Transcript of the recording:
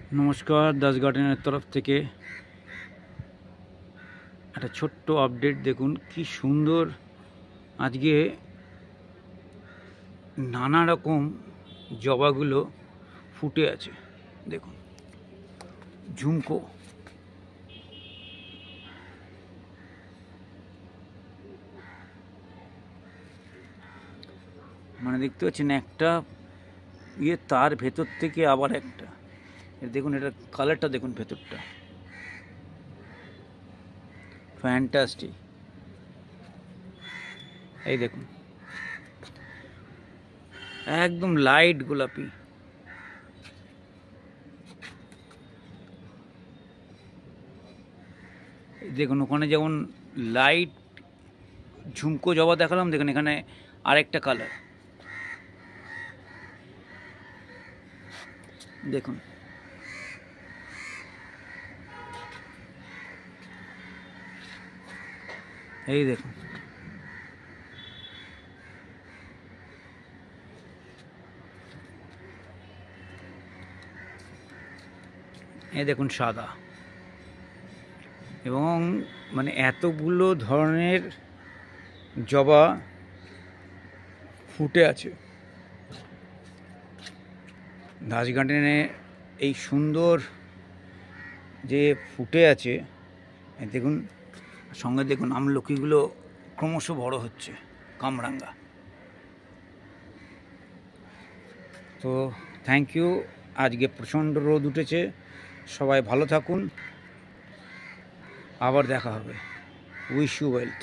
नमस्कार दास गार्डन तरफ থেকে একটা ছোট্ট আপডেট। দেখুন কি সুন্দর আজকে নানা রকম জবাগুলো ফুটে আছে। দেখুন ঝুমকো, মানে দেখতে পাচ্ছেন একটা তার ভেতর থেকে আবার একটা, দেখুন এটা কালারটা দেখুন, ভেতরটা ফ্যান্টাস্টিক। এই দেখুন একদম লাইট গোলাপি। দেখুন ওখানে যেমন লাইট ঝুমকো জবা দেখালাম, দেখুন এখানে আরেকটা কালার। দেখুন এই দেখুন এই দেখুন সাদা, এবং মানে এতগুলো ধরনের জবা ফুটে আছে দাস গার্ডেনে। এই সুন্দর যে ফুটে আছে দেখুন, সঙ্গে দেখুন আমলকিগুলো ক্রমশ বড় হচ্ছে, কামরাঙ্গা। তো থ্যাংক ইউ। আজকে প্রচণ্ড রোদ উঠেছে, সবাই ভালো থাকুন, আবার দেখা হবে। Wish you wealth.